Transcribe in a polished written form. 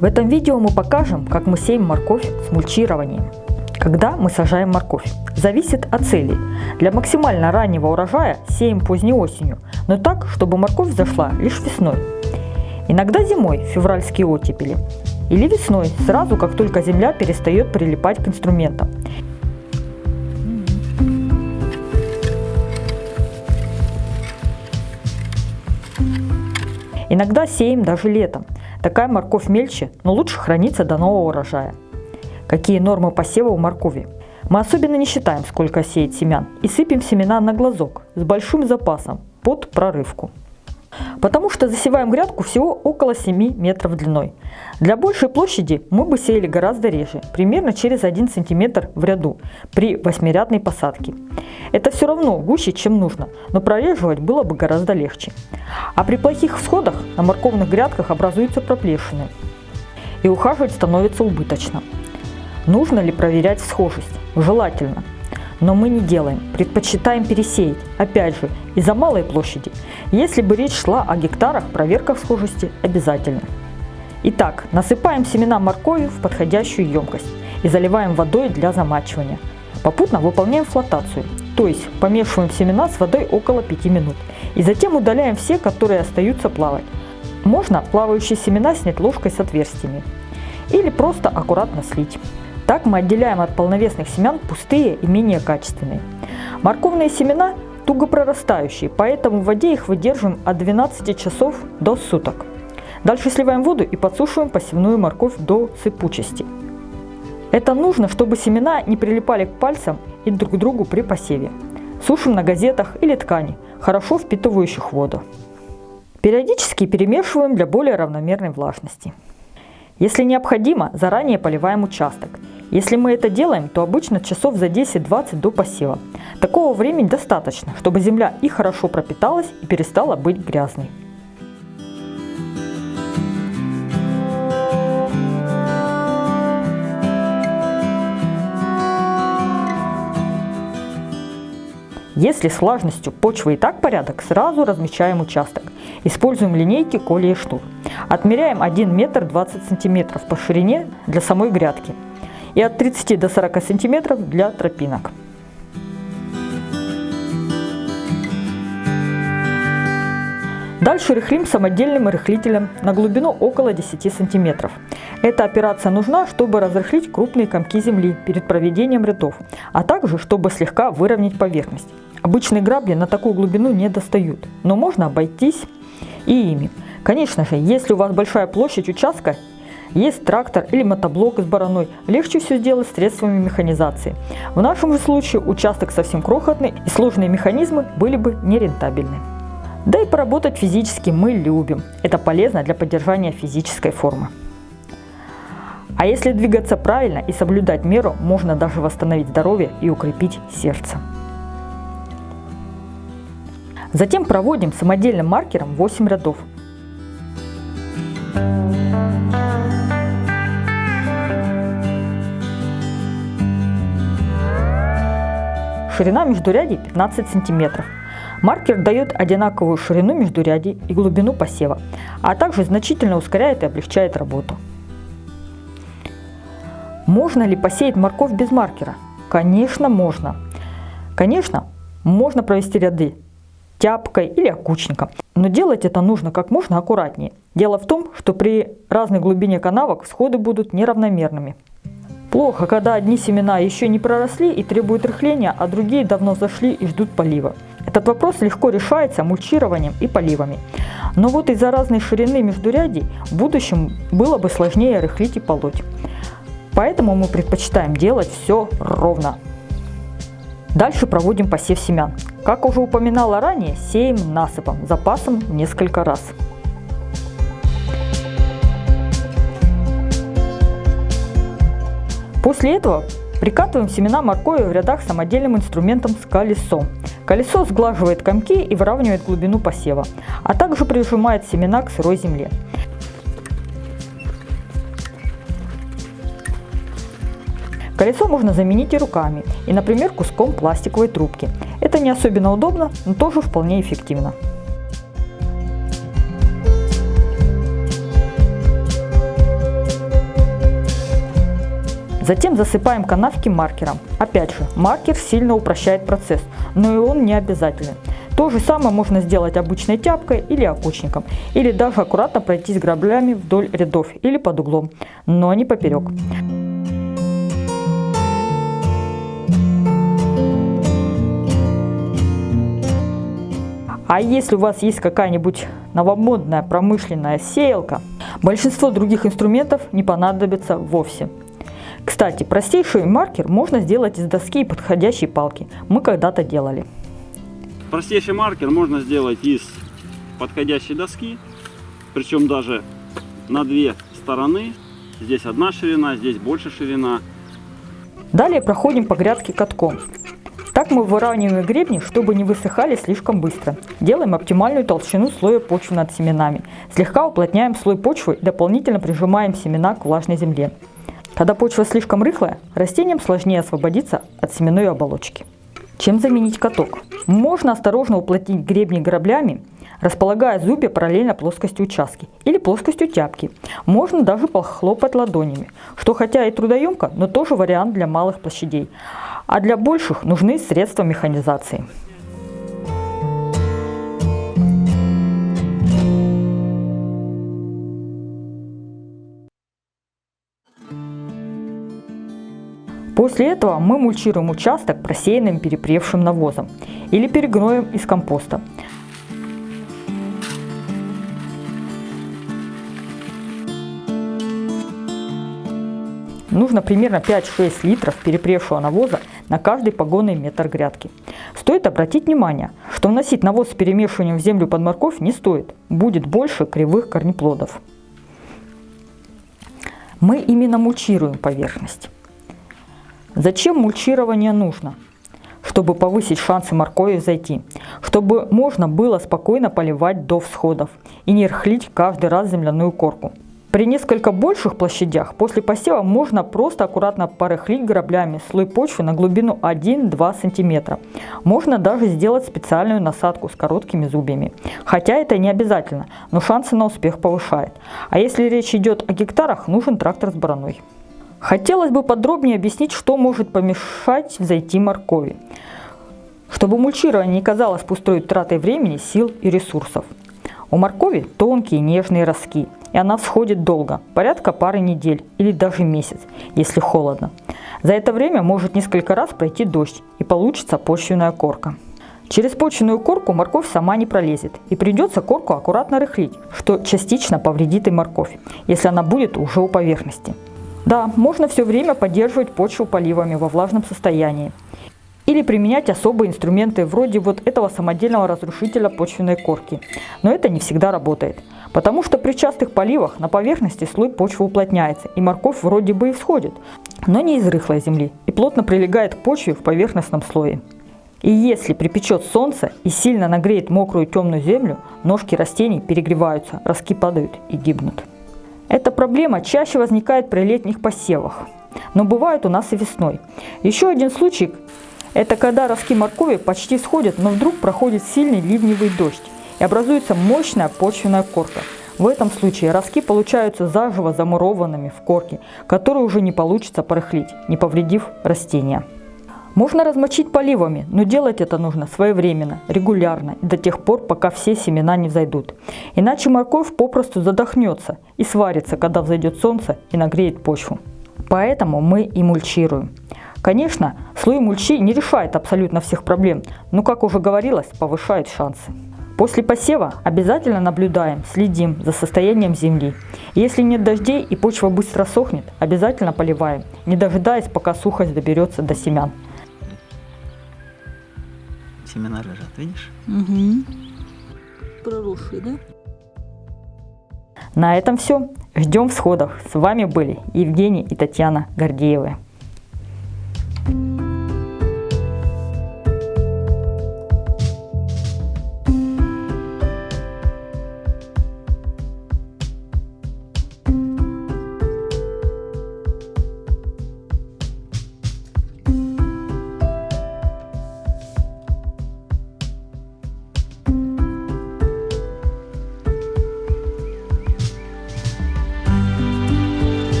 В этом видео мы покажем, как мы сеем морковь с мульчированием. Когда мы сажаем морковь, зависит от целей. Для максимально раннего урожая сеем поздней осенью, но так, чтобы морковь взошла лишь весной. Иногда зимой, февральские оттепели, или весной, сразу как только земля перестает прилипать к инструментам. Иногда сеем даже летом. Такая морковь мельче, но лучше хранится до нового урожая. Какие нормы посева у моркови? Мы особенно не считаем, сколько сеять семян, и сыпем семена на глазок с большим запасом под прорывку. Потому что засеваем грядку всего около 7 метров длиной. Для большей площади мы бы сеяли гораздо реже, примерно через 1 см в ряду при 8-рядной посадке. Это все равно гуще, чем нужно, но прореживать было бы гораздо легче. А при плохих всходах на морковных грядках образуются проплешины, и ухаживать становится убыточно. Нужно ли проверять всхожесть? Желательно. Но мы не делаем, предпочитаем пересеять, опять же, из-за малой площади. Если бы речь шла о гектарах, проверка всхожести обязательна. Итак, насыпаем семена моркови в подходящую емкость и заливаем водой для замачивания. Попутно выполняем флотацию, то есть помешиваем семена с водой около 5 минут. И затем удаляем все, которые остаются плавать. Можно плавающие семена снять ложкой с отверстиями или просто аккуратно слить. Так мы отделяем от полновесных семян пустые и менее качественные. Морковные семена туго прорастающие, поэтому в воде их выдерживаем от 12 часов до суток. Дальше сливаем воду и подсушиваем посевную морковь до сыпучести. Это нужно, чтобы семена не прилипали к пальцам и друг к другу при посеве. Сушим на газетах или ткани, хорошо впитывающих воду. Периодически перемешиваем для более равномерной влажности. Если необходимо, заранее поливаем участок. Если мы это делаем, то обычно часов за 10-20 до посева. Такого времени достаточно, чтобы земля и хорошо пропиталась и перестала быть грязной. Если с влажностью почвы и так порядок, сразу размечаем участок. Используем линейки, коля и шнур. Отмеряем 1 метр 20 сантиметров по ширине для самой грядки и от 30 до 40 сантиметров для тропинок. Дальше рыхлим самодельным рыхлителем на глубину около 10 сантиметров. Эта операция нужна, чтобы разрыхлить крупные комки земли перед проведением рядов, а также чтобы слегка выровнять поверхность. Обычные грабли на такую глубину не достают, но можно обойтись и ими. Конечно же, если у вас большая площадь участка, есть трактор или мотоблок с бараной, легче все сделать средствами механизации. В нашем же случае участок совсем крохотный, и сложные механизмы были бы нерентабельны. Да и поработать физически мы любим. Это полезно для поддержания физической формы. А если двигаться правильно и соблюдать меру, можно даже восстановить здоровье и укрепить сердце. Затем проводим самодельным маркером 8 рядов. Ширина междурядий 15 сантиметров. Маркер дает одинаковую ширину междурядий и глубину посева, а также значительно ускоряет и облегчает работу. Можно ли посеять морковь без маркера? Конечно, можно. Конечно, можно провести ряды тяпкой или окучником, но делать это нужно как можно аккуратнее. Дело в том, что при разной глубине канавок всходы будут неравномерными. Плохо, когда одни семена еще не проросли и требуют рыхления, а другие давно зашли и ждут полива. Этот вопрос легко решается мульчированием и поливами. Но вот из-за разной ширины междурядий в будущем было бы сложнее рыхлить и полоть. Поэтому мы предпочитаем делать все ровно. Дальше проводим посев семян. Как уже упоминала ранее, сеем насыпом, запасом в несколько раз. После этого прикатываем семена моркови в рядах самодельным инструментом с колесом. Колесо сглаживает комки и выравнивает глубину посева, а также прижимает семена к сырой земле. Колесо можно заменить и руками, и, например, куском пластиковой трубки. Это не особенно удобно, но тоже вполне эффективно. Затем засыпаем канавки маркером. Опять же, маркер сильно упрощает процесс, но и он не обязателен. То же самое можно сделать обычной тяпкой или окучником, или даже аккуратно пройтись граблями вдоль рядов или под углом, но не поперек. А если у вас есть какая-нибудь новомодная промышленная сеялка, большинство других инструментов не понадобится вовсе. Кстати, простейший маркер можно сделать из доски и подходящей палки. Мы когда-то делали. Простейший маркер можно сделать из подходящей доски, причем даже на две стороны. Здесь одна ширина, здесь больше ширина. Далее проходим по грядке катком. Так мы выравниваем гребни, чтобы не высыхали слишком быстро. Делаем оптимальную толщину слоя почвы над семенами. Слегка уплотняем слой почвы и дополнительно прижимаем семена к влажной земле. Когда почва слишком рыхлая, растениям сложнее освободиться от семенной оболочки. Чем заменить каток? Можно осторожно уплотнить гребни граблями, располагая зубья параллельно плоскости участки или плоскостью тяпки. Можно даже похлопать ладонями, что хотя и трудоемко, но тоже вариант для малых площадей. А для больших нужны средства механизации. После этого мы мульчируем участок просеянным перепревшим навозом или перегноем из компоста. Нужно примерно 5-6 литров перепревшего навоза на каждый погонный метр грядки. Стоит обратить внимание, что вносить навоз с перемешиванием в землю под морковь не стоит, будет больше кривых корнеплодов. Мы именно мульчируем поверхность. Зачем мульчирование нужно? Чтобы повысить шансы моркови взойти, чтобы можно было спокойно поливать до всходов и не рыхлить каждый раз земляную корку. При несколько больших площадях после посева можно просто аккуратно порыхлить граблями слой почвы на глубину 1-2 см. Можно даже сделать специальную насадку с короткими зубьями. Хотя это не обязательно, но шансы на успех повышает. А если речь идет о гектарах, нужен трактор с бороной. Хотелось бы подробнее объяснить, что может помешать взойти моркови, чтобы мульчирование не казалось пустой тратой времени, сил и ресурсов. У моркови тонкие нежные ростки, и она всходит долго, порядка пары недель или даже месяц, если холодно. За это время может несколько раз пройти дождь, и получится почвенная корка. Через почвенную корку морковь сама не пролезет, и придется корку аккуратно рыхлить, что частично повредит и морковь, если она будет уже у поверхности. Да, можно все время поддерживать почву поливами во влажном состоянии. Или применять особые инструменты вроде вот этого самодельного разрушителя почвенной корки. Но это не всегда работает. Потому что при частых поливах на поверхности слой почвы уплотняется, и морковь вроде бы и всходит, но не из рыхлой земли, и плотно прилегает к почве в поверхностном слое. И если припечет солнце и сильно нагреет мокрую темную землю, ножки растений перегреваются, ростки падают и гибнут. Эта проблема чаще возникает при летних посевах, но бывает у нас и весной. Еще один случай – это когда ростки моркови почти всходят, но вдруг проходит сильный ливневый дождь и образуется мощная почвенная корка. В этом случае ростки получаются заживо замурованными в корке, которую уже не получится порыхлить, не повредив растения. Можно размочить поливами, но делать это нужно своевременно, регулярно, до тех пор, пока все семена не взойдут. Иначе морковь попросту задохнется и сварится, когда взойдет солнце и нагреет почву. Поэтому мы и мульчируем. Конечно, слой мульчи не решает абсолютно всех проблем, но, как уже говорилось, повышает шансы. После посева обязательно наблюдаем, следим за состоянием земли. Если нет дождей и почва быстро сохнет, обязательно поливаем, не дожидаясь, пока сухость доберется до семян. Семена лежат, видишь? Угу. Проросшие, да? На этом все. Ждем всходов. С вами были Евгений и Татьяна Гордеевы.